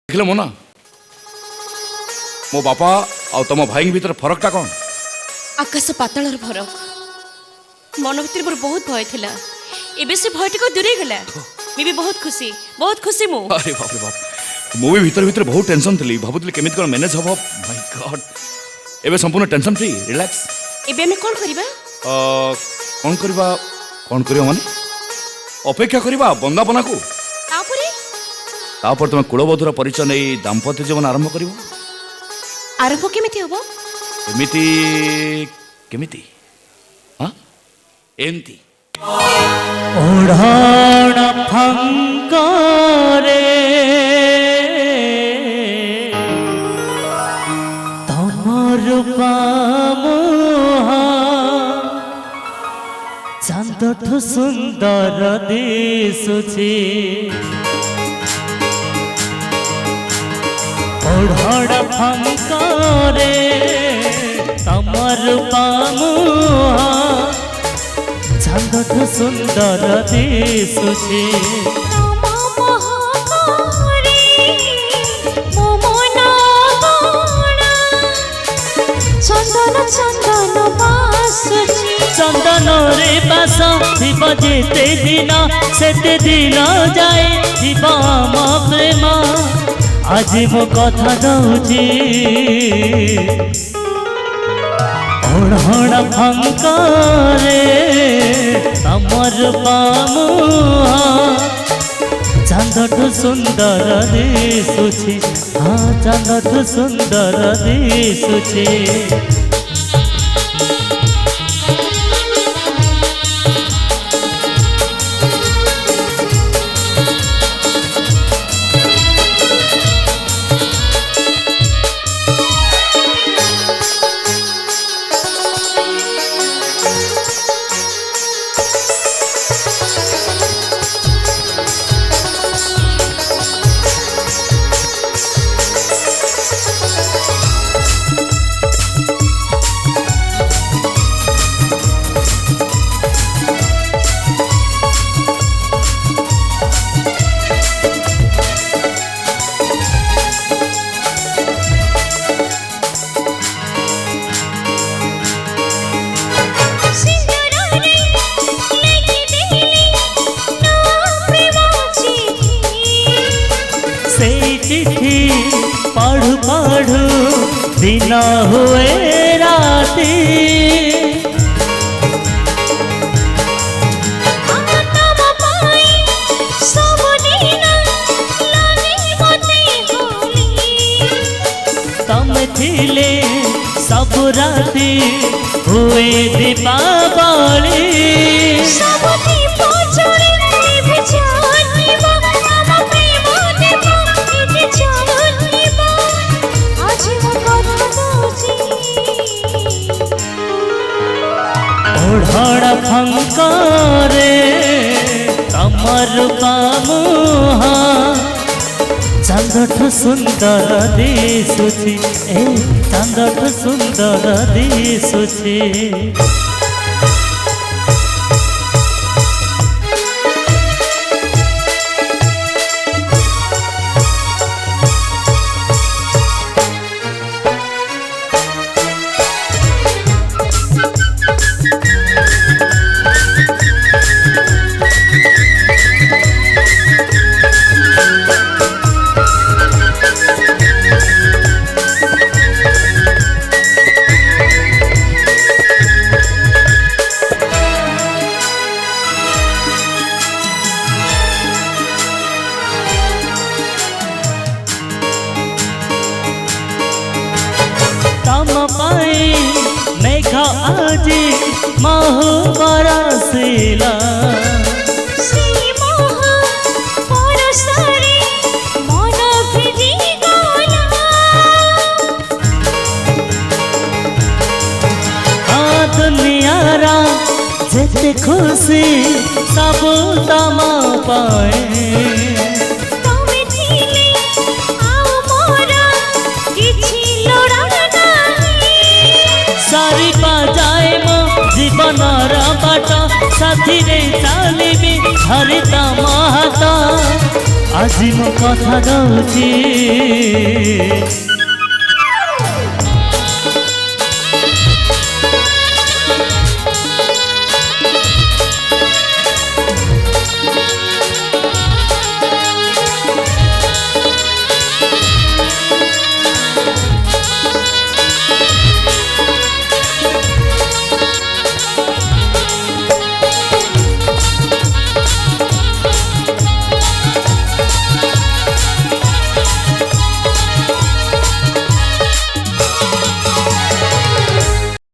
देखिल मोना मो बापा आ तुम भाई भीतर फरकटा कौन? आकाश पाताल फरक। मन भीतर मोर बहुत भय थिला, एबे से भय टिको दूरे गला। मैं भी बहुत खुशी मु। अरे बाप रे बाप, मु भी भीतर भीतर बहुत टेंशन थी, भाबुतली केमित कोन मैनेज हबो। माय गॉड, एबे संपूर्ण टेंशन फ्री रिलैक्स। एबे हम कोन करबा? कोन करियो माने अपेक्षा करबा बंदापना को। तापर तुम कुलबधूर परिचय नहीं दाम्पत्य जीवन आरंभ कर। आरंभ केमिति हबो? एमिति केमिति? हाँ एमती ओढ़ण फंकारे तमर पामुहा चांदठु सुंदर दिसुछि। ओढ़ण फंकारे तमर पामुहा चांदठु सुंदर दिसुछि। चंदन रे बास थिब जेते दिन सेते दिन जाए थिब आम प्रेम। आज मो कथा दउछि ओढ़ण फंकारे तमर पामुहा चांदठु सुंदर दिसुछि। हाँ चांदठु सुंदर दिसुछि। पढ़ु पढ़ु दिन हुए राती तम थिले सब राती हुए दीपावली। ओढ़ण फंकारे तमर पामुहा चांदठु सुंदर दिसुछि। ए चांदठु सुंदर दिसुछि। मेघ आजी महु बरसिला दुनियारा जेते खुशी सब तम पाए। सारी पाजाए मो जीवन बाट साथी रे चलिबी हरित महत আজি ମୁଁ କଥା ଦଉଛି